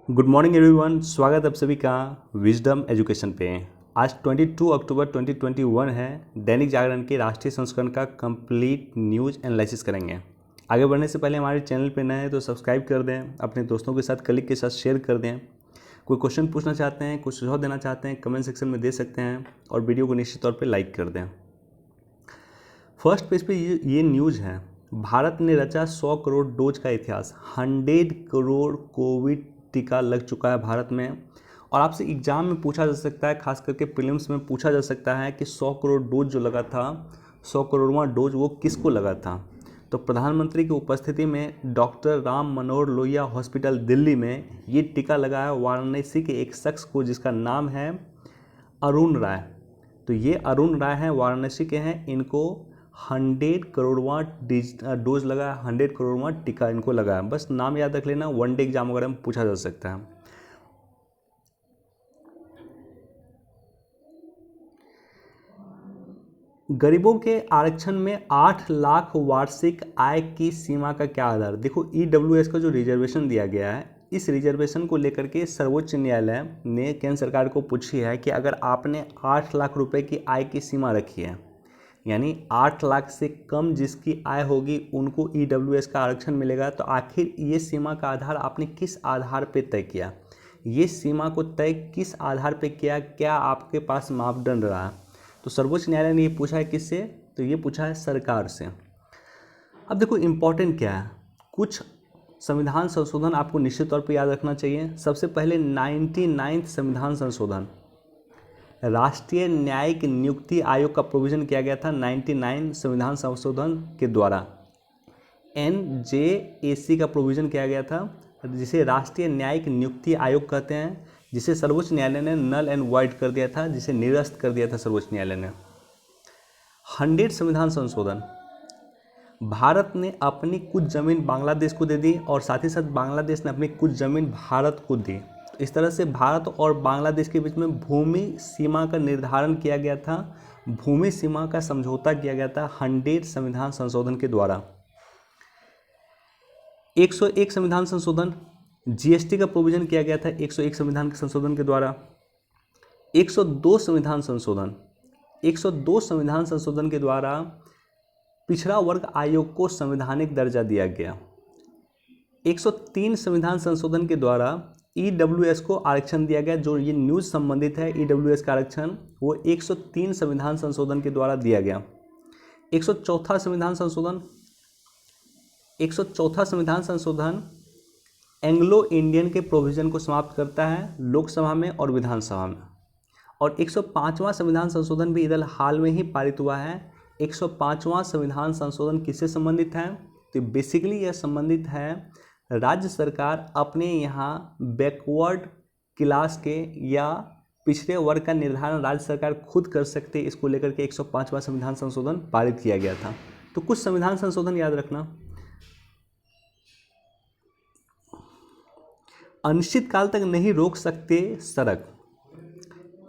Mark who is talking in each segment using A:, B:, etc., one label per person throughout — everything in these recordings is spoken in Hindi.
A: गुड मॉर्निंग एवरीवन, स्वागत है आप सभी का विजडम एजुकेशन पे। आज 22 अक्टूबर 2021 है। दैनिक जागरण के राष्ट्रीय संस्करण का कंप्लीट न्यूज़ एनालिसिस करेंगे। आगे बढ़ने से पहले हमारे चैनल पे नए हैं तो सब्सक्राइब कर दें, अपने दोस्तों के साथ, कलीग के साथ शेयर कर दें। कोई क्वेश्चन पूछना चाहते हैं, कुछ सुझाव देना चाहते हैं, कमेंट सेक्शन में दे सकते हैं और वीडियो को निश्चित तौर पर लाइक कर दें। फर्स्ट पेज पे ये न्यूज़ है, भारत ने रचा 100 करोड़ डोज का इतिहास। 100 करोड़ कोविड टीका लग चुका है भारत में। और आपसे एग्जाम में पूछा जा सकता है, खास करके प्रीलिम्स में पूछा जा सकता है कि 100 करोड़ डोज जो लगा था, 100 करोड़वां डोज वो किसको लगा था। तो प्रधानमंत्री की उपस्थिति में डॉक्टर राम मनोहर लोहिया हॉस्पिटल दिल्ली में ये टीका लगा है वाराणसी के एक शख्स को जिसका नाम है अरुण राय। तो ये अरुण राय हैं, वाराणसी के हैं। इनको 100 करोड़वां डोज लगा, 100 करोड़वां टीका इनको लगा है। बस नाम याद रख लेना, वन डे एग्जाम वगैरह में पूछा जा सकता है। गरीबों के आरक्षण में 8 लाख वार्षिक आय की सीमा का क्या आधार। देखो, ईडब्ल्यूएस का जो रिजर्वेशन दिया गया है, इस रिजर्वेशन को लेकर के सर्वोच्च न्यायालय ने केंद्र सरकार को पूछी है कि अगर आपने 8 लाख रुपए की आय की सीमा रखी है, यानी 8 लाख से कम जिसकी आय होगी उनको ईडब्ल्यूएस का आरक्षण मिलेगा, तो आखिर ये सीमा का आधार आपने किस आधार पे तय किया, ये सीमा को तय किस आधार पे किया, क्या आपके पास मापदंड रहा। तो सर्वोच्च न्यायालय ने ये पूछा है किससे, तो ये पूछा है सरकार से। अब देखो इम्पोर्टेंट क्या है, कुछ संविधान संशोधन आपको निश्चित तौर पर याद रखना चाहिए। सबसे पहले 99th संविधान संशोधन, राष्ट्रीय न्यायिक नियुक्ति आयोग का प्रोविजन किया गया था 99 संविधान संशोधन के द्वारा। NJAC का प्रोविजन किया गया था, जिसे राष्ट्रीय न्यायिक नियुक्ति आयोग कहते हैं, जिसे सर्वोच्च न्यायालय ने नल एंड वाइड कर दिया था, जिसे निरस्त कर दिया था सर्वोच्च न्यायालय ने। 100 संविधान संशोधन, भारत ने अपनी कुछ ज़मीन बांग्लादेश को दे दी और साथ ही साथ बांग्लादेश ने अपनी कुछ ज़मीन भारत को दी। इस तरह से भारत और बांग्लादेश के बीच में भूमि सीमा का निर्धारण किया गया था, भूमि सीमा का समझौता किया गया था 100 संविधान संशोधन के द्वारा। 101 संविधान संशोधन, जीएसटी का प्रोविजन किया गया था 101 संविधान संशोधन के द्वारा। 102 संविधान संशोधन, 102 संविधान संशोधन के द्वारा पिछड़ा वर्ग आयोग को संवैधानिक दर्जा दिया गया। 103 संविधान संशोधन के द्वारा ईडब्ल्यूएस को आरक्षण दिया गया। जो ये न्यूज़ संबंधित है, ईडब्ल्यूएस का आरक्षण वो 103 संविधान संशोधन के द्वारा दिया गया। 104 संविधान संशोधन, 104 संविधान संशोधन एंग्लो इंडियन के प्रोविजन को समाप्त करता है लोकसभा में और विधानसभा में। और 105वां संविधान संशोधन भी इधर हाल में ही पारित हुआ है। 105वां संविधान संशोधन किससे संबंधित है, तो बेसिकली यह संबंधित है राज्य सरकार अपने यहाँ बैकवर्ड क्लास के या पिछड़े वर्ग का निर्धारण राज्य सरकार खुद कर सकते, इसको लेकर के 105वां संविधान संशोधन पारित किया गया था। तो कुछ संविधान संशोधन याद रखना। अनिश्चित काल तक नहीं रोक सकते सड़क।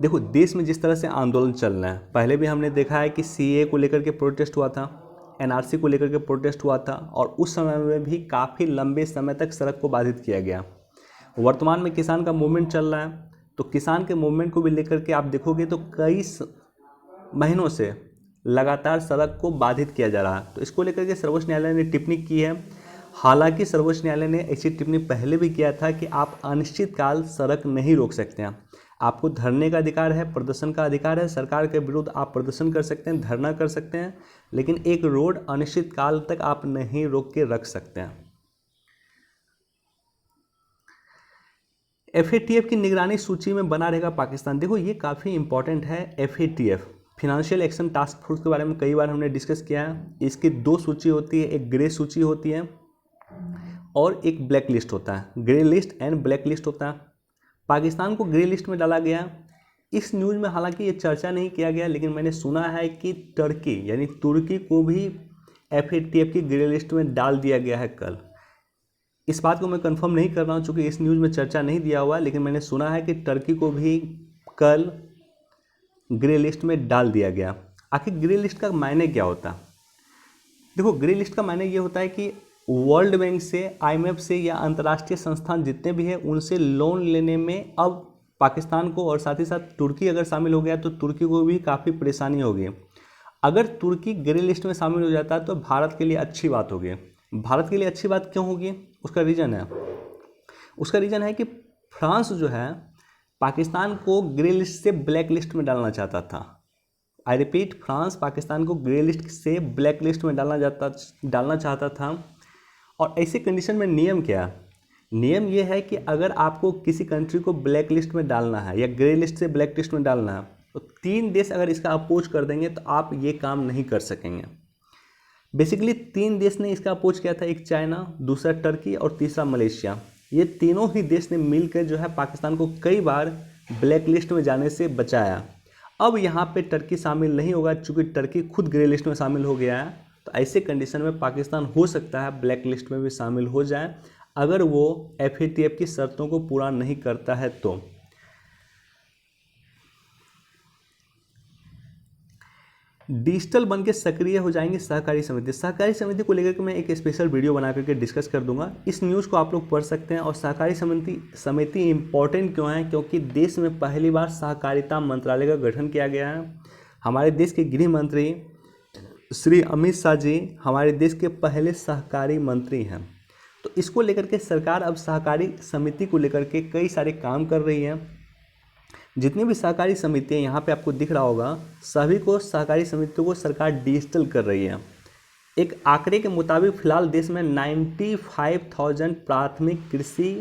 A: देखो, देश में जिस तरह से आंदोलन चल रहा है, पहले भी हमने देखा है कि सीए को लेकर के प्रोटेस्ट हुआ था, एनआरसी को लेकर के प्रोटेस्ट हुआ था, और उस समय में भी काफ़ी लंबे समय तक सड़क को बाधित किया गया। वर्तमान में किसान का मूवमेंट चल रहा है, तो किसान के मूवमेंट को भी लेकर के आप देखोगे तो कई महीनों से लगातार सड़क को बाधित किया जा रहा है। तो इसको लेकर के सर्वोच्च न्यायालय ने टिप्पणी की है। हालांकि सर्वोच्च न्यायालय ने ऐसी टिप्पणी पहले भी किया था कि आप अनिश्चित काल सड़क नहीं रोक सकते हैं, आपको धरने का अधिकार है, प्रदर्शन का अधिकार है, सरकार के विरुद्ध आप प्रदर्शन कर सकते हैं, धरना कर सकते हैं, लेकिन एक रोड अनिश्चित काल तक आप नहीं रोक के रख सकते हैं। FATF की निगरानी सूची में बना रहेगा पाकिस्तान। देखो, ये काफ़ी इंपॉर्टेंट है। FATF financial action task force के बारे में कई बार हमने डिस्कस किया है। इसकी 2 सूची होती है, एक ग्रे सूची होती है और एक ब्लैक लिस्ट होता है। Grey list and black list होता है। पाकिस्तान को ग्रे लिस्ट में डाला गया। इस न्यूज़ में हालांकि ये चर्चा नहीं किया गया, लेकिन मैंने सुना है कि टर्की यानी तुर्की को भी FATF की ग्रे लिस्ट में डाल दिया गया है कल। इस बात को मैं कंफर्म नहीं कर रहा हूँ चूँकि इस न्यूज़ में चर्चा नहीं दिया हुआ, लेकिन मैंने सुना है कि टर्की को भी कल ग्रे लिस्ट में डाल दिया गया। आखिर ग्रे लिस्ट का मायने क्या होता है? देखो, ग्रे लिस्ट का मायने ये होता है कि वर्ल्ड बैंक से, IMF से या अंतर्राष्ट्रीय संस्थान जितने भी हैं उनसे लोन लेने में अब पाकिस्तान को, और साथ ही साथ तुर्की अगर शामिल हो गया तो तुर्की को भी काफ़ी परेशानी होगी। अगर तुर्की ग्रे लिस्ट में शामिल हो जाता है तो भारत के लिए अच्छी बात होगी। भारत के लिए अच्छी बात क्यों होगी? उसका रीज़न है कि फ्रांस जो है पाकिस्तान को ग्रे लिस्ट से ब्लैक लिस्ट में डालना चाहता था। आई रिपीट, फ्रांस पाकिस्तान को ग्रे लिस्ट से ब्लैक लिस्ट में डालना चाहता था। और ऐसी कंडीशन में नियम क्या? नियम ये है कि अगर आपको किसी कंट्री को ब्लैक लिस्ट में डालना है या ग्रे लिस्ट से ब्लैक लिस्ट में डालना है तो 3 देश अगर इसका अपोज कर देंगे तो आप ये काम नहीं कर सकेंगे। बेसिकली 3 देश ने इसका अपोज किया था, एक चाइना, दूसरा टर्की और तीसरा मलेशिया। ये तीनों ही देश ने मिलकर जो है पाकिस्तान को कई बार ब्लैक लिस्ट में जाने से बचाया। अब यहाँ पे टर्की शामिल नहीं होगा चूँकि टर्की खुद ग्रे लिस्ट में शामिल हो गया है। तो ऐसे कंडीशन में पाकिस्तान हो सकता है ब्लैक लिस्ट में भी शामिल हो जाए अगर वो FATF की शर्तों को पूरा नहीं करता है तो। डिजिटल बन के सक्रिय हो जाएंगे सहकारी समिति। सहकारी समिति को लेकर के मैं एक स्पेशल वीडियो बना करके डिस्कस कर दूंगा। इस न्यूज़ को आप लोग पढ़ सकते हैं। और सहकारी समिति इम्पोर्टेंट क्यों है? क्योंकि देश में पहली बार सहकारिता मंत्रालय का गठन किया गया है। हमारे देश के गृह मंत्री श्री अमित शाह जी हमारे देश के पहले सहकारी मंत्री हैं। तो इसको लेकर के सरकार अब सहकारी समिति को लेकर के कई सारे काम कर रही है। जितनी भी सहकारी समितियाँ यहाँ पे आपको दिख रहा होगा, सभी को सहकारी समितियों को सरकार डिजिटल कर रही है। एक आंकड़े के मुताबिक फिलहाल देश में 95,000 प्राथमिक कृषि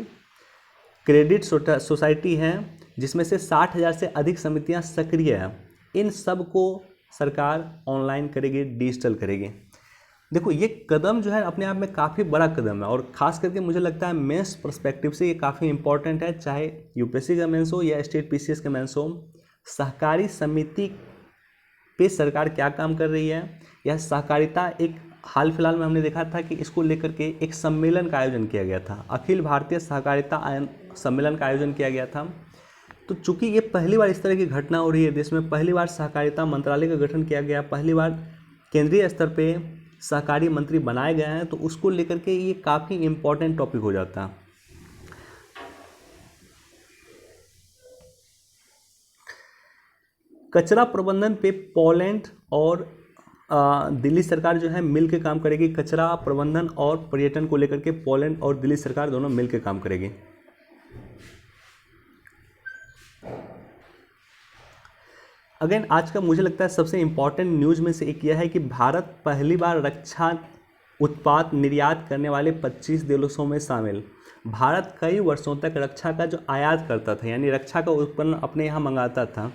A: क्रेडिट सोसाइटी हैं, जिसमें से 60,000 से अधिक समितियाँ सक्रिय हैं। इन सब को सरकार ऑनलाइन करेगी, डिजिटल करेगी। देखो ये कदम जो है अपने आप में काफ़ी बड़ा कदम है और ख़ास करके मुझे लगता है मेंस पर्सपेक्टिव से ये काफ़ी इंपॉर्टेंट है, चाहे UPSC का मेंस हो या स्टेट PCS का मेंस हो। सहकारी समिति पे सरकार क्या काम कर रही है, यह सहकारिता एक हाल फिलहाल में हमने देखा था कि इसको लेकर के एक सम्मेलन का आयोजन किया गया था, अखिल भारतीय सहकारिता सम्मेलन का आयोजन किया गया था। तो चूँकि ये पहली बार इस तरह की घटना हो रही है देश में, पहली बार सहकारिता मंत्रालय का गठन किया गया, पहली बार केंद्रीय स्तर पे सहकारी मंत्री बनाए गए हैं, तो उसको लेकर के ये काफ़ी इम्पोर्टेंट टॉपिक हो जाता है। कचरा प्रबंधन पे पोलैंड और दिल्ली सरकार जो है मिल के काम करेगी। कचरा प्रबंधन और पर्यटन को लेकर के पोलैंड और दिल्ली सरकार दोनों मिल के काम करेगी। अगेन आज का मुझे लगता है सबसे इम्पॉर्टेंट न्यूज़ में से एक यह है कि भारत पहली बार रक्षा उत्पाद निर्यात करने वाले 25 देशों में शामिल। भारत कई वर्षों तक रक्षा का जो आयात करता था, यानी रक्षा का उपकरण अपने यहाँ मंगाता था।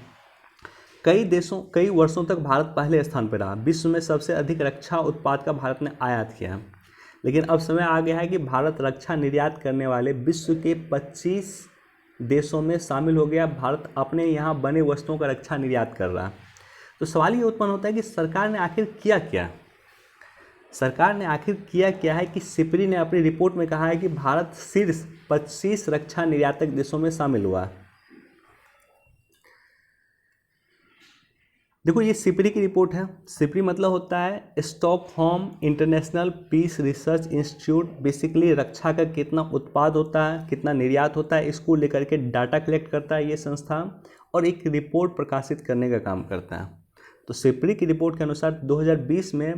A: कई वर्षों तक भारत पहले स्थान पर रहा। विश्व में सबसे अधिक रक्षा उत्पाद का भारत ने आयात किया। लेकिन अब समय आ गया है कि भारत रक्षा निर्यात करने वाले विश्व के 25 देशों में शामिल हो गया। भारत अपने यहाँ बने वस्तुओं का रक्षा निर्यात कर रहा है। तो सवाल ये उत्पन्न होता है कि सरकार ने आखिर किया क्या? सरकार ने आखिर किया क्या है कि सिपरी ने अपनी रिपोर्ट में कहा है कि भारत शीर्ष 25 रक्षा निर्यातक देशों में शामिल हुआ। देखो ये सिपरी की रिपोर्ट है। सिपरी मतलब होता है Stockholm international peace research institute. Basically रक्षा का कितना उत्पाद होता है, कितना निर्यात होता है, इसको लेकर के डाटा कलेक्ट करता है ये संस्था और एक रिपोर्ट प्रकाशित करने का काम करता है। तो सिपरी की रिपोर्ट के अनुसार 2020 में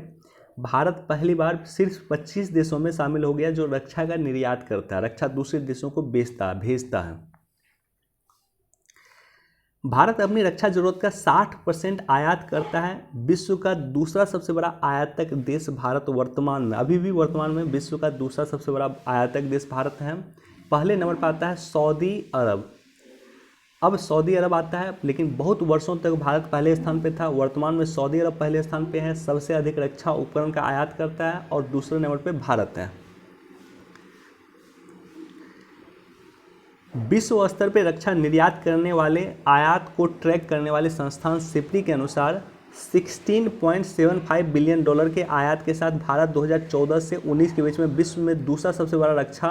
A: भारत पहली बार सिर्फ 25 देशों में शामिल हो गया जो रक्षा का निर्यात करता है, रक्षा दूसरे देशों को भेजता है। भारत अपनी रक्षा जरूरत का 60% आयात करता है। विश्व का दूसरा सबसे बड़ा आयातक देश भारत अभी भी वर्तमान में विश्व का दूसरा सबसे बड़ा आयातक देश भारत है। पहले नंबर पर आता है सऊदी अरब। अब सऊदी अरब आता है, लेकिन बहुत वर्षों तक भारत पहले स्थान पे था। वर्तमान में सऊदी अरब पहले स्थान पे है, सबसे अधिक रक्षा उपकरण का आयात करता है और दूसरे नंबर पे भारत है। विश्व स्तर पर रक्षा निर्यात करने वाले आयात को ट्रैक करने वाले संस्थान सिपरी के अनुसार 16.75 बिलियन डॉलर के आयात के साथ भारत 2014 से 19 के बीच में विश्व में दूसरा सबसे बड़ा रक्षा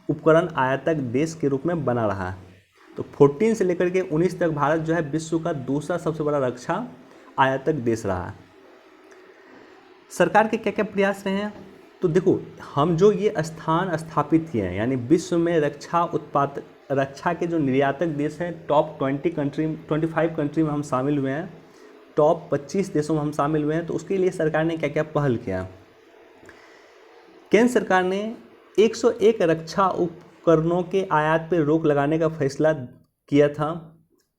A: उपकरण आयातक देश के रूप में बना रहा है। तो 14 से लेकर के 19 तक भारत जो है विश्व का दूसरा सबसे बड़ा रक्षा आयातक देश रहा है। सरकार के क्या क्या प्रयास रहे हैं? तो देखो, हम जो ये स्थान स्थापित किए हैं, यानी विश्व में रक्षा के जो निर्यातक देश हैं, टॉप 25 कंट्री में हम शामिल हुए हैं, टॉप 25 देशों में हम शामिल हुए हैं। तो उसके लिए सरकार ने क्या क्या पहल किया? केंद्र सरकार ने 101 रक्षा उपकरणों के आयात पर रोक लगाने का फैसला किया था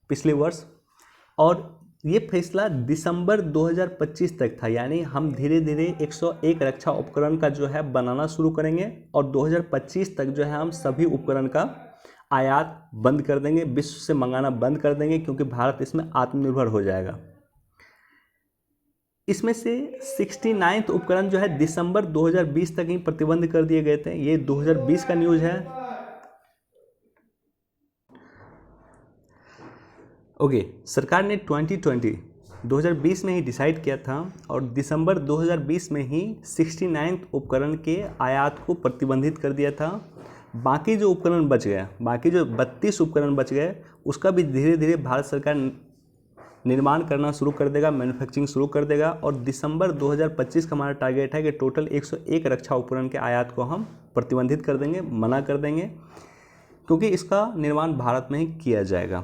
A: पिछले वर्ष, और ये फैसला दिसंबर 2025 तक था। यानी हम धीरे धीरे 101 रक्षा उपकरण का जो है बनाना शुरू करेंगे, और 2025 तक जो है हम सभी उपकरण का आयात बंद कर देंगे, विश्व से मंगाना बंद कर देंगे, क्योंकि भारत इसमें आत्मनिर्भर हो जाएगा। इसमें से 69 उपकरण जो है दिसंबर 2020 तक ही प्रतिबंध कर दिए गए थे। ये 2020 का न्यूज़ है। ओके, सरकार ने 2020 में ही डिसाइड किया था, और दिसंबर 2020 में ही 69 उपकरण के आयात को प्रतिबंधित कर दिया था। बाकी जो उपकरण बच गए, बाकी जो 32 उपकरण बच गए, उसका भी धीरे धीरे भारत सरकार निर्माण करना शुरू कर देगा, मैन्युफैक्चरिंग शुरू कर देगा। और दिसंबर 2025 का हमारा टारगेट है कि टोटल 101 रक्षा उपकरण के आयात को हम प्रतिबंधित कर देंगे, मना कर देंगे, क्योंकि इसका निर्माण भारत में ही किया जाएगा।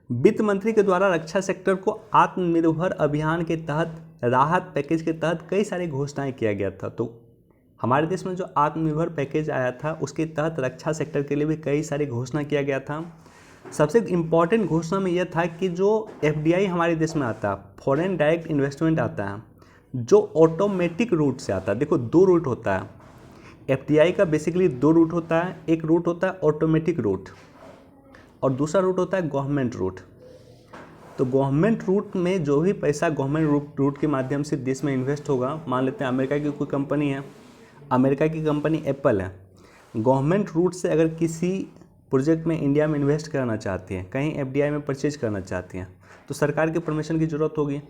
A: वित्त मंत्री के द्वारा रक्षा सेक्टर को आत्मनिर्भर अभियान के तहत राहत पैकेज के तहत कई सारी घोषणाएं किया गया था। तो हमारे देश में जो आत्मनिर्भर पैकेज आया था, उसके तहत रक्षा सेक्टर के लिए भी कई सारी घोषणा किया गया था। सबसे इम्पॉर्टेंट घोषणा में यह था कि जो FDI हमारे देश में आता है, फॉरेन डायरेक्ट इन्वेस्टमेंट आता है, जो ऑटोमेटिक रूट से आता है। देखो, 2 रूट होता है FDI का, बेसिकली 2 रूट होता है। एक रूट होता है ऑटोमेटिक रूट, और दूसरा रूट होता है गवर्नमेंट रूट। तो गवर्नमेंट रूट में जो भी पैसा गवर्नमेंट रूट के माध्यम से देश में इन्वेस्ट होगा, मान लेते हैं अमेरिका की कोई कंपनी है, अमेरिका की कंपनी एप्पल है, गवर्नमेंट रूट से अगर किसी प्रोजेक्ट में इंडिया में इन्वेस्ट करना चाहती है, कहीं FDI में परचेज करना चाहती हैं, तो सरकार के परमिशन की ज़रूरत होगी।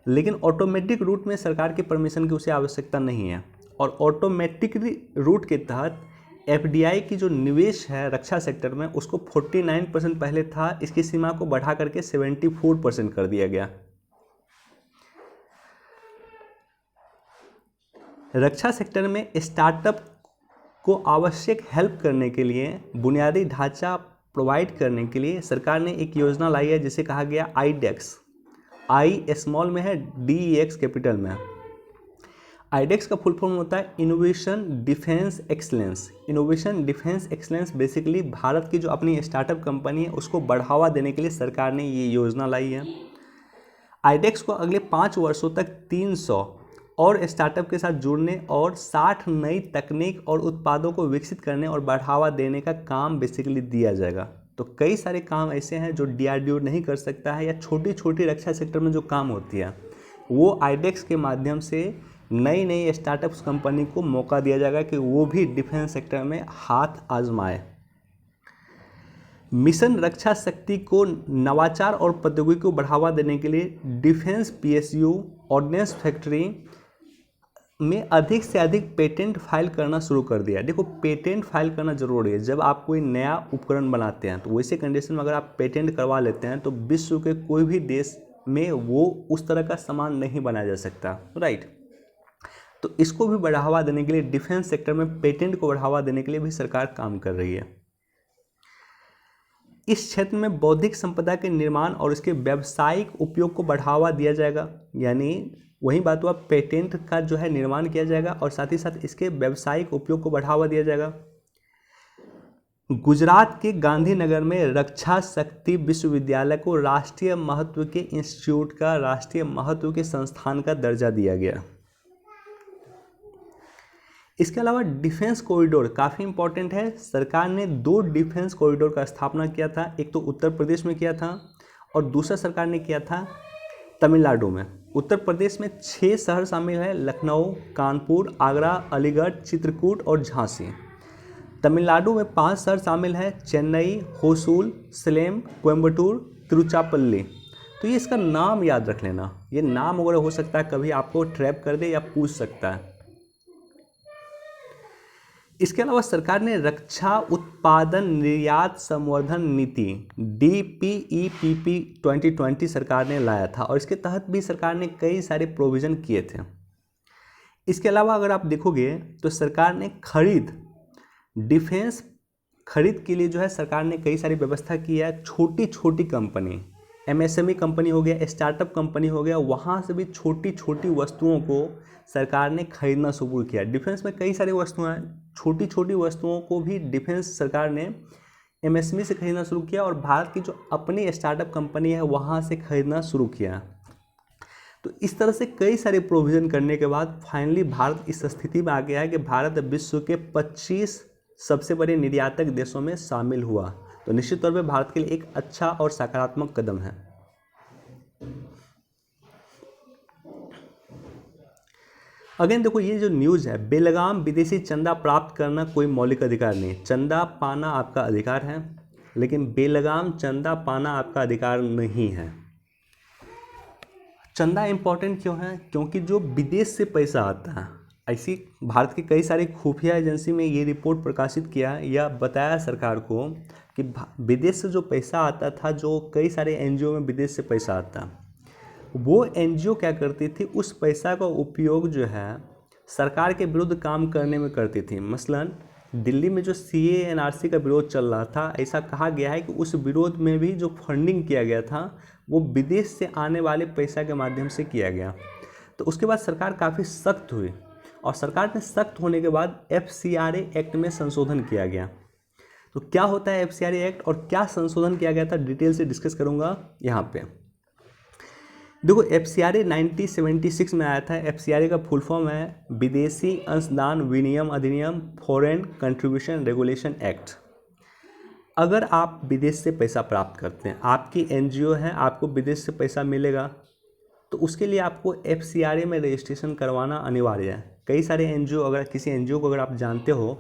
A: लेकिन ऑटोमेटिक रूट में सरकार के परमिशन की उसे आवश्यकता नहीं है, और ऑटोमेटिक रूट के तहत FDI की जो निवेश है रक्षा सेक्टर में, उसको 49% पहले था, इसकी सीमा को बढ़ा करके 74% कर दिया गया। रक्षा सेक्टर में स्टार्टअप को आवश्यक हेल्प करने के लिए, बुनियादी ढांचा प्रोवाइड करने के लिए सरकार ने एक योजना लाई है, जिसे कहा गया IDEX। आई स्मॉल में है, DEX कैपिटल में है। IDEX का फुल फॉर्म होता है innovation defence excellence. Innovation defence excellence basically Bharat की जो अपनी स्टार्टअप कंपनी है, उसको बढ़ावा देने के लिए सरकार ने ये योजना लाई है। IDEX को अगले 5 वर्षों तक 300 और स्टार्टअप के साथ जुड़ने और 60 नई तकनीक और उत्पादों को विकसित करने और बढ़ावा देने का काम बेसिकली दिया जाएगा। तो कई सारे काम ऐसे हैं जो DRDO नहीं कर सकता है, या छोटी छोटी रक्षा सेक्टर में जो काम होती है, वो IDEX के माध्यम से नई नई स्टार्टअप्स कंपनी को मौका दिया जाएगा कि वो भी डिफेंस सेक्टर में हाथ आजमाए। मिशन रक्षा शक्ति को नवाचार और प्रौद्योगिकी को बढ़ावा देने के लिए डिफेंस PSU ऑर्डिनेंस फैक्ट्री में अधिक से अधिक पेटेंट फाइल करना शुरू कर दिया। देखो, पेटेंट फाइल करना जरूरी है। जब आप कोई नया उपकरण बनाते हैं, तो वैसे कंडीशन में अगर आप पेटेंट करवा लेते हैं, तो विश्व के कोई भी देश में वो उस तरह का सामान नहीं बनाया जा सकता, राइट। तो इसको भी बढ़ावा देने के लिए, डिफेंस सेक्टर में पेटेंट को बढ़ावा देने के लिए भी सरकार काम कर रही है। इस क्षेत्र में बौद्धिक संपदा के निर्माण और इसके व्यावसायिक उपयोग को बढ़ावा दिया जाएगा। यानी वही बात हुआ, पेटेंट का जो है निर्माण किया जाएगा, और साथ ही साथ इसके व्यावसायिक उपयोग को बढ़ावा दिया जाएगा। गुजरात के गांधीनगर में रक्षा शक्ति विश्वविद्यालय को राष्ट्रीय महत्व के इंस्टीट्यूट का, राष्ट्रीय महत्व के संस्थान का दर्जा दिया गया। इसके अलावा डिफेंस कॉरिडोर काफ़ी इंपॉर्टेंट है। सरकार ने 2 डिफेंस कॉरिडोर का स्थापना किया था। एक तो उत्तर प्रदेश में किया था, और दूसरा सरकार ने किया था तमिलनाडु में। उत्तर प्रदेश में 6 शहर शामिल है, लखनऊ, कानपुर, आगरा, अलीगढ़, चित्रकूट और झांसी। तमिलनाडु में 5 शहर शामिल है, चेन्नई, होसूल, सलेम, कोयम्बटूर, तिरुचिरापल्ली। तो ये इसका नाम याद रख लेना, ये नाम वगैरह हो सकता है कभी आपको ट्रैप कर दे या पूछ सकता है। इसके अलावा सरकार ने रक्षा उत्पादन निर्यात संवर्धन नीति DPEPP 2020 सरकार ने लाया था और इसके तहत भी सरकार ने कई सारे प्रोविज़न किए थे। इसके अलावा अगर आप देखोगे तो सरकार ने डिफेंस खरीद के लिए जो है सरकार ने कई सारी व्यवस्था की है। छोटी छोटी कंपनी, MSME कंपनी हो गया, स्टार्टअप कंपनी हो गया, वहाँ से भी छोटी छोटी वस्तुओं को सरकार ने खरीदना शुरू किया। डिफेंस में कई सारी वस्तुएं हैं, छोटी छोटी वस्तुओं को भी डिफेंस सरकार ने MSME से खरीदना शुरू किया और भारत की जो अपनी स्टार्टअप कंपनी है वहाँ से खरीदना शुरू किया। तो इस तरह से कई सारे प्रोविज़न करने के बाद फाइनली भारत इस स्थिति में आ गया है कि भारत विश्व के 25 सबसे बड़े निर्यातक देशों में शामिल हुआ। तो निश्चित तौर पे भारत के लिए एक अच्छा और सकारात्मक कदम है। अगेन देखो, ये जो न्यूज़ है, बेलगाम विदेशी चंदा प्राप्त करना कोई मौलिक अधिकार नहीं। चंदा पाना आपका अधिकार है, लेकिन बेलगाम चंदा पाना आपका अधिकार नहीं है। चंदा इंपॉर्टेंट क्यों है? क्योंकि जो विदेश से पैसा आता है, ऐसी भारत की कई सारी खुफिया एजेंसी में ये रिपोर्ट प्रकाशित किया या बताया सरकार को कि विदेश से जो पैसा आता था, जो कई सारे NGO में विदेश से पैसा आता, वो NGO क्या करती थी, उस पैसा का उपयोग जो है सरकार के विरुद्ध काम करने में करती थी। मसलन दिल्ली में जो CAA NRC का विरोध चल रहा था, ऐसा कहा गया है कि उस विरोध में भी जो फंडिंग किया गया था वो विदेश से आने वाले पैसा के माध्यम से किया गया। तो उसके बाद सरकार काफ़ी सख्त हुई और सरकार ने सख्त होने के बाद FCRA एक्ट में संशोधन किया गया। तो क्या होता है FCRA एक्ट और क्या संशोधन किया गया था, डिटेल से डिस्कस करूंगा यहाँ पे। देखो, FCRA 1976 में आया था। FCRA का फुल फॉर्म है विदेशी अंशदान विनियम अधिनियम, फॉरेन कंट्रीब्यूशन रेगुलेशन एक्ट। अगर आप विदेश से पैसा प्राप्त करते हैं, आपकी NGO है, आपको विदेश से पैसा मिलेगा, तो उसके लिए आपको FCRA में रजिस्ट्रेशन करवाना अनिवार्य है। कई सारे NGO, अगर किसी NGO को अगर आप जानते हो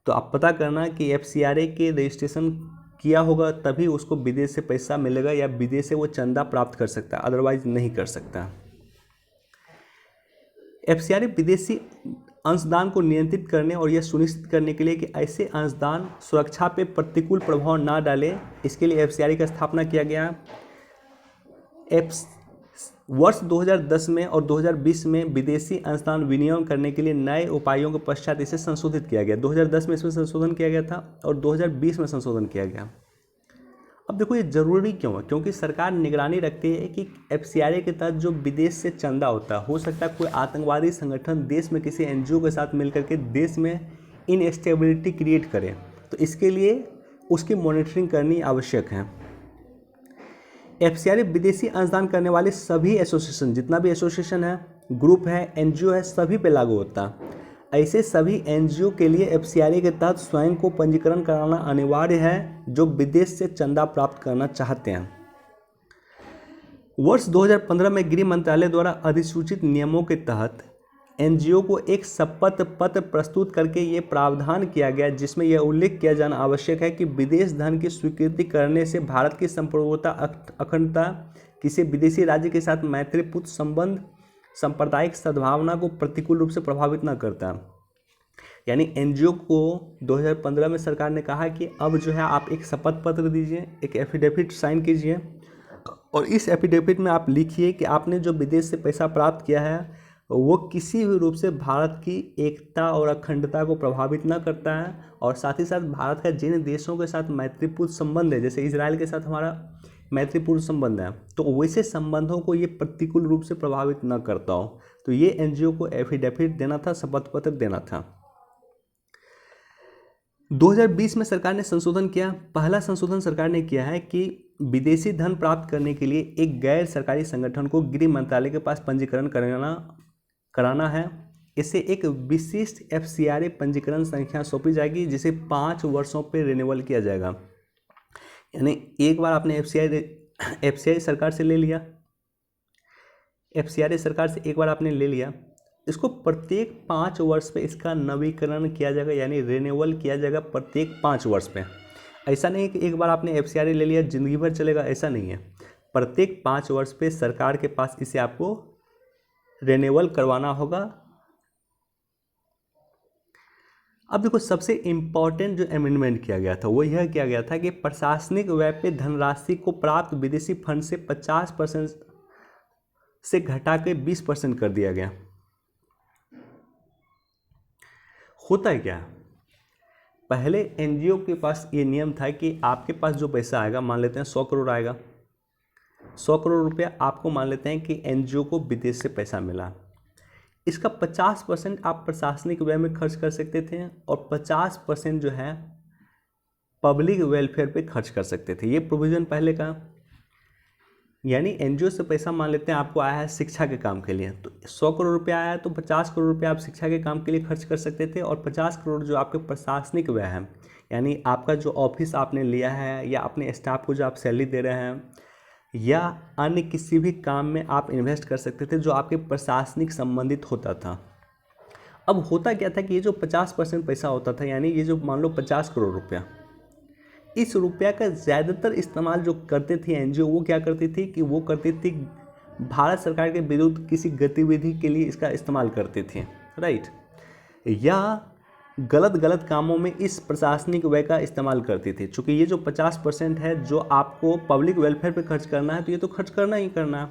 A: तो आप पता करना कि FCRA के रजिस्ट्रेशन किया होगा तभी उसको विदेश से पैसा मिलेगा या विदेश से वो चंदा प्राप्त कर सकता है, अदरवाइज नहीं कर सकता। FCRA विदेशी अंशदान को नियंत्रित करने और यह सुनिश्चित करने के लिए कि ऐसे अंशदान सुरक्षा पे प्रतिकूल प्रभाव ना डाले, इसके लिए FCRA की स्थापना किया गया। वर्ष 2010 में और 2020 में विदेशी अंशदान विनियम करने के लिए नए उपायों के पश्चात इसे संशोधित किया गया। 2010 में इसमें संशोधन किया गया था और 2020 में संशोधन किया गया। अब देखो, ये ज़रूरी क्यों है? क्योंकि सरकार निगरानी रखती है कि FCRA के तहत जो विदेश से चंदा होता है, हो सकता है कोई आतंकवादी संगठन देश में किसी NGO के साथ मिलकर के देश में इनस्टेबिलिटी क्रिएट करे, तो इसके लिए उसकी मॉनिटरिंग करनी आवश्यक है। FCRA विदेशी अंशदान करने वाले सभी एसोसिएशन, जितना भी एसोसिएशन है, ग्रुप है, NGO है, सभी पे लागू होता है। ऐसे सभी NGO के लिए FCRA के तहत स्वयं को पंजीकरण कराना अनिवार्य है जो विदेश से चंदा प्राप्त करना चाहते हैं। वर्ष 2015 में गृह मंत्रालय द्वारा अधिसूचित नियमों के तहत NGO को एक शपथ पत्र प्रस्तुत करके ये प्रावधान किया गया, जिसमें यह उल्लेख किया जाना आवश्यक है कि विदेश धन की स्वीकृति करने से भारत की संप्रभुता अखंडता, किसी विदेशी राज्य के साथ मैत्रीपूर्ण संबंध, सांप्रदायिक सद्भावना को प्रतिकूल रूप से प्रभावित न करता। यानी NGO को 2015 में सरकार ने कहा कि अब जो है आप एक शपथ पत्र दीजिए, एक एफिडेविट साइन कीजिए और इस एफिडेविट में आप लिखिए कि आपने जो विदेश से पैसा प्राप्त किया है वो किसी भी रूप से भारत की एकता और अखंडता को प्रभावित न करता है, और साथ ही साथ भारत का जिन देशों के साथ मैत्रीपूर्ण संबंध है, जैसे इजराइल के साथ हमारा मैत्रीपूर्ण संबंध है, तो वैसे संबंधों को ये प्रतिकूल रूप से प्रभावित न करता हो। तो ये NGO को एफिडेविट देना था, शपथ पत्र देना था। 2020 में सरकार ने संशोधन किया। पहला संशोधन सरकार ने किया है कि विदेशी धन प्राप्त करने के लिए एक गैर सरकारी संगठन को गृह मंत्रालय के पास पंजीकरण कराना है। इसे एक विशिष्ट FCRA पंजीकरण संख्या सौंपी जाएगी, जिसे 5 वर्षों पर रिन्यूअल किया जाएगा। यानी एक बार आपने FCRA सरकार से ले लिया, FCRA सरकार से एक बार आपने ले लिया, इसको प्रत्येक 5 वर्ष पे इसका नवीकरण किया जाएगा, यानी रिन्यूअल किया जाएगा प्रत्येक 5 वर्ष पे। ऐसा नहीं है कि एक बार आपने FCRA ले लिया जिंदगी भर चलेगा, ऐसा नहीं है। प्रत्येक 5 वर्ष पे सरकार के पास इसे आपको रिन्यूअल करवाना होगा। अब देखो, सबसे इम्पॉर्टेंट जो अमेंडमेंट किया गया था वो यह किया गया था कि प्रशासनिक व्यय पे धनराशि को प्राप्त विदेशी फंड से 50% से घटा के 20% कर दिया गया। होता है क्या, पहले एनजीओ के पास ये नियम था कि आपके पास जो पैसा आएगा, मान लेते हैं 100 करोड़ आएगा, 100 करोड़ रुपया आपको मान लेते हैं कि एनजीओ को विदेश से पैसा मिला, इसका 50% आप प्रशासनिक व्यय में खर्च कर सकते थे और 50% जो है पब्लिक वेलफेयर पे खर्च कर सकते थे। ये प्रोविज़न पहले का। यानी एनजीओ से पैसा मान लेते हैं आपको आया है शिक्षा के काम के लिए, तो 100 करोड़ रुपया आया तो 50 करोड़ रुपया आप शिक्षा के काम के लिए खर्च कर सकते थे और 50 करोड़ जो आपके प्रशासनिक व्यय है, यानी आपका जो ऑफिस आपने लिया है या अपने स्टाफ को जो आप सैलरी दे रहे हैं या अन्य किसी भी काम में आप इन्वेस्ट कर सकते थे जो आपके प्रशासनिक संबंधित होता था। अब होता क्या था कि ये जो 50% पैसा होता था, यानी ये जो मान लो 50 करोड़ रुपया, इस रुपया का ज़्यादातर इस्तेमाल जो करते थे एनजीओ, वो क्या करती थी कि वो करती थी भारत सरकार के विरुद्ध किसी गतिविधि के लिए इसका इस्तेमाल करते थे, राइट, या गलत कामों में इस प्रशासनिक व्यय का इस्तेमाल करती थी। चूँकि ये जो 50% है जो आपको पब्लिक वेलफेयर पे खर्च करना है, तो ये तो खर्च करना ही करना है।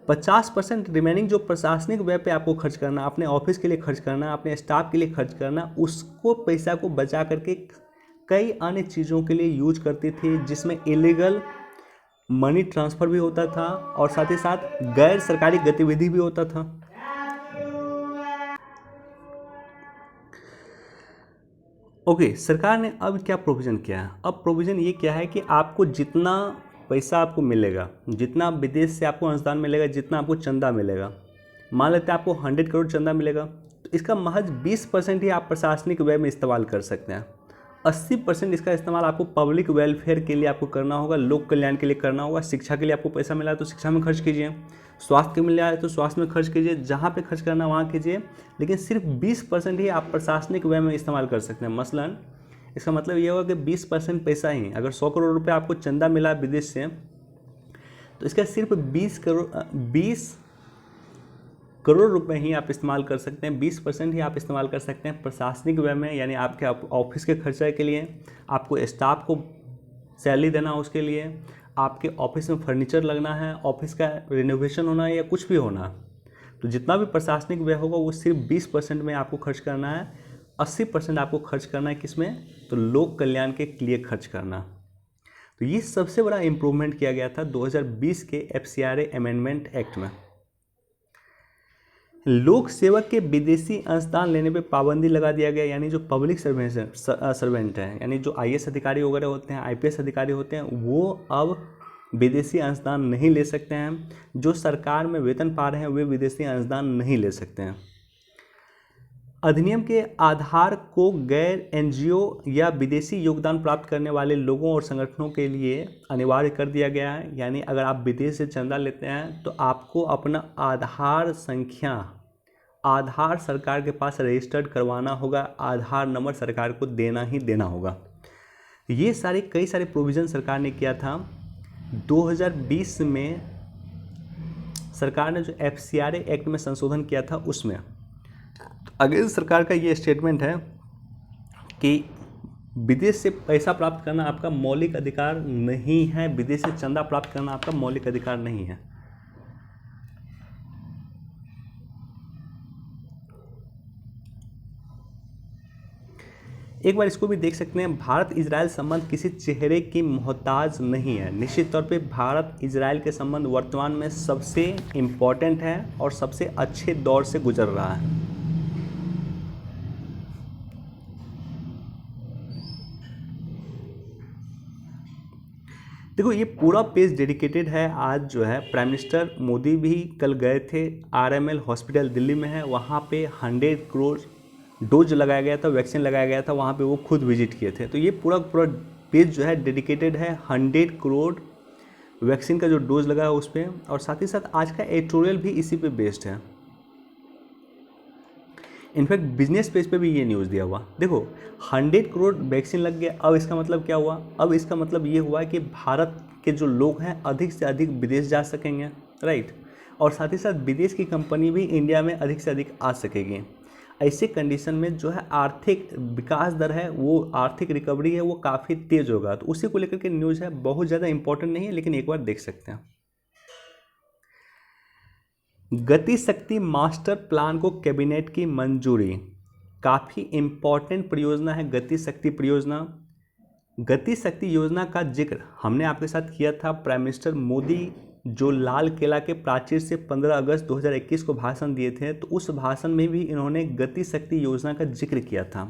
A: 50% रिमेनिंग जो प्रशासनिक व्यय पे आपको खर्च करना, अपने ऑफिस के लिए खर्च करना, अपने स्टाफ के लिए खर्च करना, उसको पैसा को बचा करके कई अन्य चीज़ों के लिए यूज करती थी, जिसमें इलीगल मनी ट्रांसफ़र भी होता था और साथ ही साथ गैर सरकारी गतिविधि भी होता था। ओके, सरकार ने अब क्या प्रोविज़न किया है? अब प्रोविज़न ये क्या है कि आपको जितना पैसा आपको मिलेगा, जितना विदेश से आपको अनुदान मिलेगा, जितना आपको चंदा मिलेगा, मान लेते हैं आपको 100 करोड़ चंदा मिलेगा, तो इसका महज 20% ही आप प्रशासनिक व्यय में इस्तेमाल कर सकते हैं। 80% इसका इस्तेमाल आपको पब्लिक वेलफेयर के लिए आपको करना होगा, लोक कल्याण के लिए करना होगा। शिक्षा के लिए आपको पैसा मिला है तो शिक्षा में खर्च कीजिए, स्वास्थ्य के मिला है तो स्वास्थ्य में खर्च कीजिए, जहाँ पे खर्च करना वहाँ कीजिए, लेकिन सिर्फ 20% ही आप प्रशासनिक व्यय में इस्तेमाल कर सकते हैं। मसलन इसका मतलब ये होगा कि 20% पैसा ही, अगर 100 करोड़ रुपये आपको चंदा मिला विदेश से, तो इसका सिर्फ 20 करोड़ रुपए ही आप इस्तेमाल कर सकते हैं। 20% ही आप इस्तेमाल कर सकते हैं प्रशासनिक व्यय में, यानी आपके ऑफिस के खर्चे के लिए, आपको स्टाफ को सैलरी देना उसके लिए, आपके ऑफिस में फर्नीचर लगना है, ऑफिस का रिनोवेशन होना है या कुछ भी होना, तो जितना भी प्रशासनिक व्यय होगा वो सिर्फ 20% में आपको खर्च करना है। 80% आपको खर्च करना है किस में? तो लोक कल्याण के लिए खर्च करना। तो ये सबसे बड़ा इम्प्रूवमेंट किया गया था 2020 के FCRA अमेंडमेंट एक्ट में। लोक सेवक के विदेशी अंशदान लेने पे पाबंदी लगा दिया गया, यानी जो पब्लिक सर्वेंट है, यानी जो IAS अधिकारी वगैरह होते हैं, IPS अधिकारी होते हैं, वो अब विदेशी अंशदान नहीं ले सकते हैं। जो सरकार में वेतन पा रहे हैं वे विदेशी अंशदान नहीं ले सकते हैं। अधिनियम के आधार को गैर एनजीओ या विदेशी योगदान प्राप्त करने वाले लोगों और संगठनों के लिए अनिवार्य कर दिया गया है। यानी अगर आप विदेश से चंदा लेते हैं तो आपको अपना आधार सरकार के पास रजिस्टर्ड करवाना होगा, आधार नंबर सरकार को देना ही देना होगा। ये कई सारे प्रोविज़न सरकार ने किया था। 2020 में सरकार ने जो FCRA एक्ट में संशोधन किया था उसमें अगर सरकार का ये स्टेटमेंट है कि विदेश से पैसा प्राप्त करना आपका मौलिक अधिकार नहीं है, विदेश से चंदा प्राप्त करना आपका मौलिक अधिकार नहीं है। एक बार इसको भी देख सकते हैं, भारत इजराइल संबंध किसी चेहरे की मोहताज नहीं है। निश्चित तौर पे भारत इजराइल के संबंध वर्तमान में सबसे इम्पॉर्टेंट है और सबसे अच्छे दौर से गुजर रहा है। देखो, ये पूरा पेज डेडिकेटेड है। आज जो है प्राइम मिनिस्टर मोदी भी कल गए थे, RML हॉस्पिटल दिल्ली में है, वहाँ पे 100 करोड़ डोज लगाया गया था, वैक्सीन लगाया गया था, वहाँ पे वो खुद विजिट किए थे। तो ये पूरा पेज जो है डेडिकेटेड है 100 करोड़ वैक्सीन का जो डोज लगा है उस पर, और साथ ही साथ आज का एडिटोरियल भी इसी पे बेस्ड है। इनफैक्ट बिजनेस पेज पे भी ये न्यूज़ दिया हुआ। देखो, 100 करोड़ वैक्सीन लग गया, अब इसका मतलब क्या हुआ? अब इसका मतलब ये हुआ कि भारत के जो लोग हैं अधिक से अधिक विदेश जा सकेंगे, राइट, और साथ ही साथ विदेश की कंपनी भी इंडिया में अधिक से अधिक आ सकेगी। ऐसे कंडीशन में जो है आर्थिक विकास दर है, वो आर्थिक रिकवरी है, वो काफ़ी तेज होगा। तो उसी को लेकर के न्यूज़ है, बहुत ज़्यादा इंपॉर्टेंट नहीं है, लेकिन एक बार देख सकते हैं। गति शक्ति मास्टर प्लान को कैबिनेट की मंजूरी। काफ़ी इंपॉर्टेंट परियोजना है गति शक्ति परियोजना। गति शक्ति योजना का जिक्र हमने आपके साथ किया था। प्राइम मिनिस्टर मोदी जो लाल किला के प्राचीर से 15 अगस्त 2021 को भाषण दिए थे, तो उस भाषण में भी इन्होंने गति शक्ति योजना का जिक्र किया था।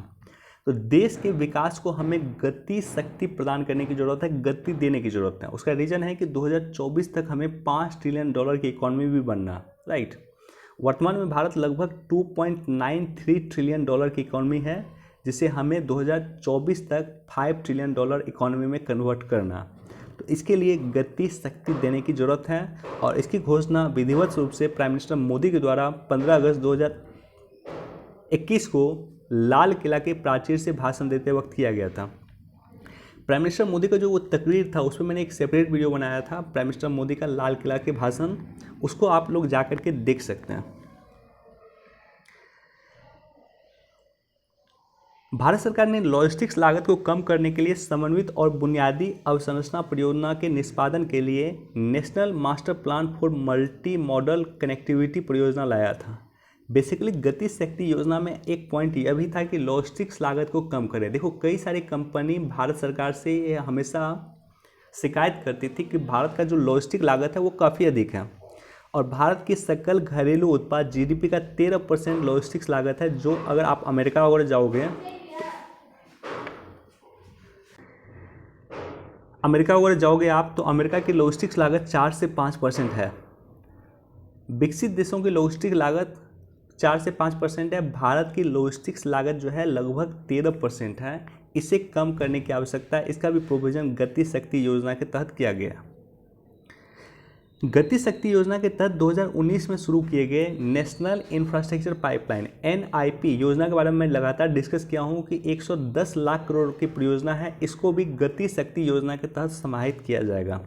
A: तो देश के विकास को हमें गति शक्ति प्रदान करने की ज़रूरत है, गति देने की ज़रूरत है। उसका रीज़न है कि 2024 तक हमें $5 ट्रिलियन की इकॉनमी भी बनना, राइट। वर्तमान में भारत लगभग 2.93 ट्रिलियन की इकॉनमी है, जिसे हमें 2024 तक $5 ट्रिलियन इकॉनमी में कन्वर्ट करना। तो इसके लिए गति शक्ति देने की ज़रूरत है, और इसकी घोषणा विधिवत रूप से प्राइम मिनिस्टर मोदी के द्वारा 15 अगस्त 2021 को लाल किला के प्राचीर से भाषण देते वक्त किया गया था। प्राइम मिनिस्टर मोदी का जो वो तकरीर था, उसमें मैंने एक सेपरेट वीडियो बनाया था, प्राइम मिनिस्टर मोदी का लाल किला के भाषण, उसको आप लोग जा कर के देख सकते हैं। भारत सरकार ने लॉजिस्टिक्स लागत को कम करने के लिए समन्वित और बुनियादी अवसंरचना परियोजना के निष्पादन के लिए national master plan for multi modal connectivity परियोजना लाया था। बेसिकली गति शक्ति योजना में एक पॉइंट यह भी था कि लॉजिस्टिक्स लागत को कम करे। देखो, कई सारी कंपनी भारत सरकार से ये हमेशा शिकायत करती थी कि भारत का जो लॉजिस्टिक लागत है वो काफ़ी अधिक है, और भारत की सकल घरेलू उत्पाद जीडीपी का 13% लॉजिस्टिक्स लागत है। जो अगर आप अमेरिका वगैरह जाओगे, आप तो अमेरिका की लॉजिस्टिक्स लागत 4 से 5% है। विकसित देशों की लॉजिस्टिक लागत 4 से 5% है। भारत की लॉजिस्टिक्स लागत जो है लगभग 13% है। इसे कम करने की आवश्यकता है। इसका भी प्रोविजन गति शक्ति योजना के तहत किया गया। गति शक्ति योजना के तहत 2019 में शुरू किए गए नेशनल इंफ्रास्ट्रक्चर पाइपलाइन NIP योजना के बारे में मैं लगातार डिस्कस किया हूँ कि 110 लाख करोड़ की परियोजना है। इसको भी गति शक्ति योजना के तहत समाहित किया जाएगा।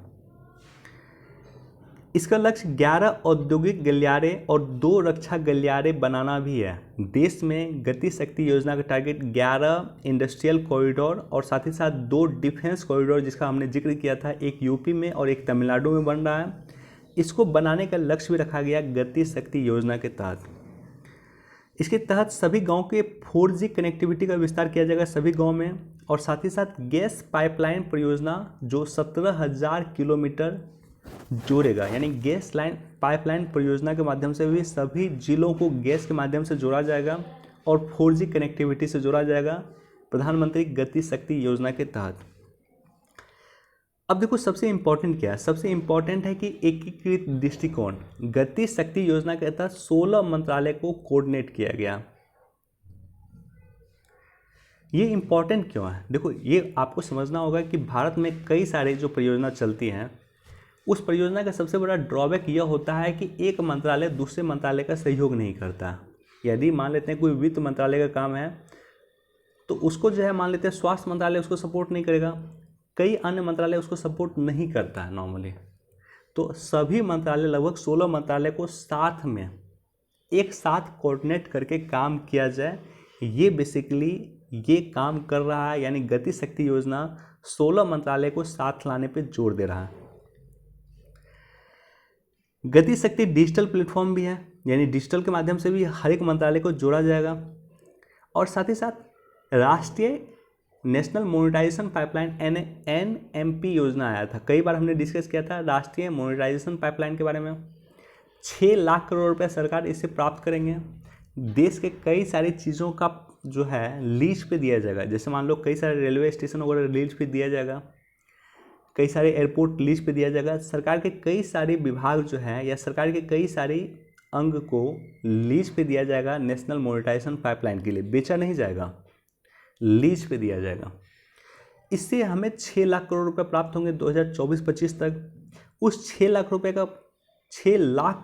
A: इसका लक्ष्य 11 औद्योगिक गलियारे और 2 रक्षा गलियारे बनाना भी है। देश में गति शक्ति योजना का टारगेट 11 इंडस्ट्रियल कॉरिडोर और साथ ही साथ 2 डिफेंस कॉरिडोर, जिसका हमने जिक्र किया था, एक यूपी में और एक तमिलनाडु में बन रहा है। इसको बनाने का लक्ष्य भी रखा गया गति शक्ति योजना के तहत। इसके तहत सभी गांव के 4G कनेक्टिविटी का विस्तार किया जाएगा सभी गांव में, और साथ ही साथ गैस पाइपलाइन परियोजना जो 17,000 किलोमीटर जोड़ेगा, यानी गैस लाइन पाइपलाइन परियोजना के माध्यम से भी सभी जिलों को गैस के माध्यम से जोड़ा जाएगा और 4G कनेक्टिविटी से जोड़ा जाएगा प्रधानमंत्री गति शक्ति योजना के तहत। अब देखो, सबसे इम्पोर्टेंट क्या है? सबसे इम्पोर्टेंट है कि एकीकृत दृष्टिकोण। गति शक्ति योजना के तहत 16 मंत्रालय को कोऑर्डिनेट किया गया। ये इम्पोर्टेंट क्यों है? देखो, ये आपको समझना होगा कि भारत में कई सारे जो परियोजना चलती हैं, उस परियोजना का सबसे बड़ा ड्रॉबैक यह होता है कि एक मंत्रालय दूसरे मंत्रालय का सहयोग नहीं करता। यदि मान लेते हैं कोई वित्त मंत्रालय का काम है, तो उसको जो है मान लेते हैं स्वास्थ्य मंत्रालय उसको सपोर्ट नहीं करेगा, कई अन्य मंत्रालय उसको सपोर्ट नहीं करता है नॉर्मली। तो सभी मंत्रालय, लगभग 16 मंत्रालय को साथ में एक साथ कोऑर्डिनेट करके काम किया जाए, ये बेसिकली ये काम कर रहा है। यानी गति शक्ति योजना 16 मंत्रालय को साथ लाने पे जोर दे रहा है। गति शक्ति डिजिटल प्लेटफॉर्म भी है, यानी डिजिटल के माध्यम से भी हर एक मंत्रालय को जोड़ा जाएगा। और साथ ही साथ राष्ट्रीय नेशनल मोनेटाइजेशन पाइपलाइन NMP योजना आया था, कई बार हमने डिस्कस किया था राष्ट्रीय मोनेटाइजेशन पाइपलाइन के बारे में। 6 लाख करोड़ रुपये सरकार इससे प्राप्त करेंगे। देश के कई सारी चीज़ों का जो है लीज पे दिया जाएगा, जैसे मान लो कई सारे रेलवे स्टेशन वगैरह लीज पे दिया जाएगा, कई सारे एयरपोर्ट लीज पे दिया जाएगा। सरकार के कई सारे विभाग जो है या सरकार के कई सारे अंग को लीज पे दिया जाएगा नेशनल मोनेटाइजेशन पाइपलाइन के लिए। बेचा नहीं जाएगा, लीज पे दिया जाएगा। इससे हमें 6 लाख करोड़ रुपए प्राप्त होंगे 2024-25 तक। उस 6 लाख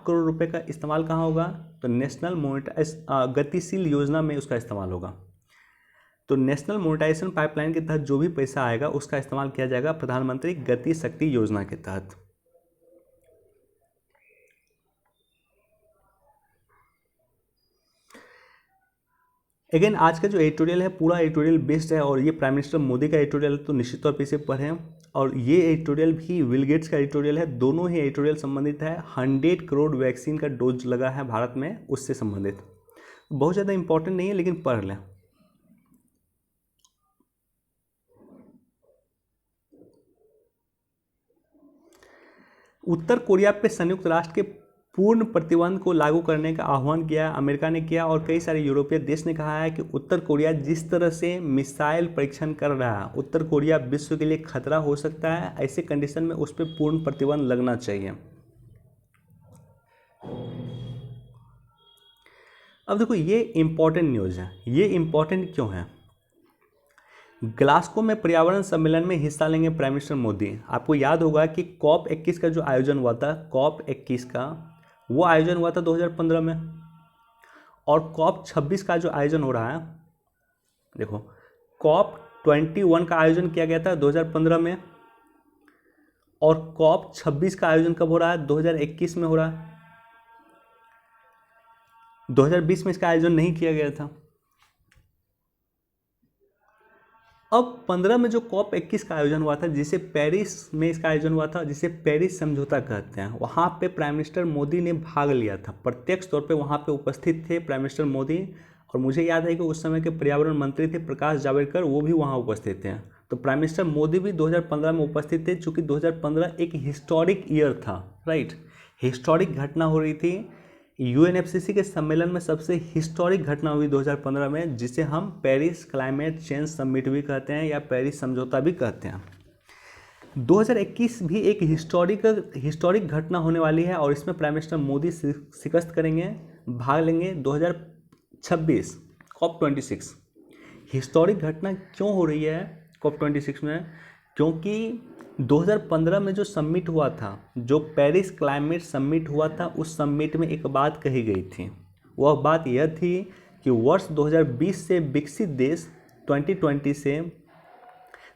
A: करोड़ रुपए का इस्तेमाल कहाँ होगा? तो नेशनल गतिशील योजना में उसका इस्तेमाल होगा। तो नेशनल मोनेटाइजेशन पाइपलाइन के तहत जो भी पैसा आएगा उसका इस्तेमाल किया जाएगा प्रधानमंत्री गति शक्ति योजना के तहत। अगेन आज का जो एडिटोरियल है पूरा एडिटोरियल बेस्ड है और ये प्राइम मिनिस्टर मोदी का एडिटोरियल है, तो निश्चित तौर पे इसे पढ़ें। और ये एडिटोरियल भी विल गेट्स का एडिटोरियल है, दोनों ही एडिटोरियल संबंधित है 100 करोड़ वैक्सीन का डोज लगा है भारत में, उससे संबंधित। बहुत ज़्यादा इंपॉर्टेंट नहीं है लेकिन पढ़ लें। उत्तर कोरिया पे संयुक्त राष्ट्र के पूर्ण प्रतिबंध को लागू करने का आह्वान किया अमेरिका ने किया, और कई सारे यूरोपीय देश ने कहा है कि उत्तर कोरिया जिस तरह से मिसाइल परीक्षण कर रहा है, उत्तर कोरिया विश्व के लिए खतरा हो सकता है, ऐसे कंडीशन में उस पर पूर्ण प्रतिबंध लगना चाहिए। अब देखो ये इंपॉर्टेंट न्यूज़ है। ये इंपॉर्टेंट क्यों है? ग्लासगो में पर्यावरण सम्मेलन में हिस्सा लेंगे प्राइम मिनिस्टर मोदी। आपको याद होगा कि COP21 का जो आयोजन हुआ था, COP21 का वो आयोजन हुआ था 2015 में, और COP26 का जो आयोजन हो रहा है, देखो COP21 का आयोजन किया गया था 2015 में, और COP26 का आयोजन कब हो रहा है? 2021 में हो रहा है। 2020 में इसका आयोजन नहीं किया गया था। अब 15 में जो COP21 का आयोजन हुआ था, जिसे पेरिस में इसका आयोजन हुआ था, जिसे पेरिस समझौता कहते हैं, वहाँ पे प्राइम मिनिस्टर मोदी ने भाग लिया था, प्रत्यक्ष तौर पे वहाँ पे उपस्थित थे प्राइम मिनिस्टर मोदी। और मुझे याद है कि उस समय के पर्यावरण मंत्री थे प्रकाश जावड़ेकर, वो भी वहाँ उपस्थित थे। तो प्राइम मिनिस्टर मोदी भी 2015 में उपस्थित थे, चूँकि 2015 एक हिस्टोरिक ईयर था, राइट। हिस्टोरिक घटना हो रही थी, UNFCCC के सम्मेलन में सबसे हिस्टोरिक घटना हुई 2015 में, जिसे हम पेरिस क्लाइमेट चेंज समिट भी कहते हैं या पेरिस समझौता भी कहते हैं। 2021 भी एक हिस्टोरिक घटना होने वाली है, और इसमें प्राइम मिनिस्टर मोदी शिकस्त करेंगे, भाग लेंगे 2026 COP26। हिस्टोरिक घटना क्यों हो रही है COP26 में? क्योंकि 2015 में जो समिट हुआ था, जो पेरिस क्लाइमेट समिट हुआ था, उस समिट में एक बात कही गई थी। वह बात यह थी कि वर्ष 2020 से विकसित देश 2020 से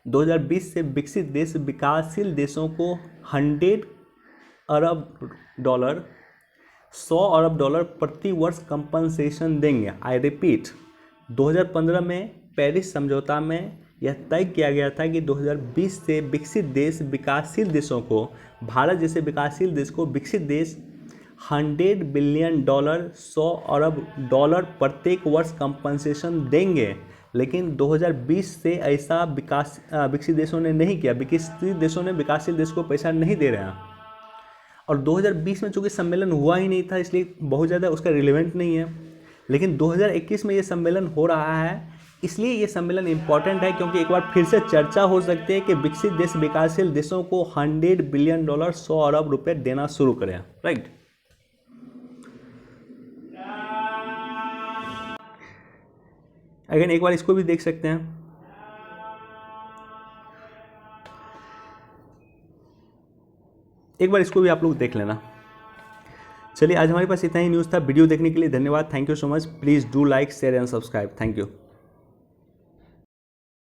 A: 2020 से विकसित देश विकासशील देशों को 100 अरब डॉलर 100 अरब डॉलर प्रति वर्ष कंपनसेशन देंगे। आई रिपीट, 2015 में पेरिस समझौता में यह तय किया गया था कि 2020 से विकसित देश विकासशील देशों को, भारत जैसे विकासशील देश को, विकसित देश 100 बिलियन डॉलर 100 अरब डॉलर प्रत्येक वर्ष कंपनसेशन देंगे। लेकिन 2020 से ऐसा विकसित देशों ने नहीं किया, विकसित देशों ने विकासशील देश को पैसा नहीं दे रहे हैं। और 2020 में चूँकि सम्मेलन हुआ ही नहीं था, इसलिए बहुत ज़्यादा उसका रिलेवेंट नहीं है। लेकिन 2021 में ये सम्मेलन हो रहा है, इसलिए ये सम्मेलन इम्पॉर्टेंट है, क्योंकि एक बार फिर से चर्चा हो सकती है कि विकसित देश विकासशील देशों को 100 बिलियन डॉलर 100 अरब रुपए देना शुरू करें, राइट। अगेन एक बार इसको भी देख सकते हैं। एक बार इसको भी आप लोग देख लेना। चलिए आज हमारे पास इतना ही न्यूज़ था। वीडियो देखने के लिए धन्यवाद। Thank you so much. Please do like, share and subscribe. Thank you.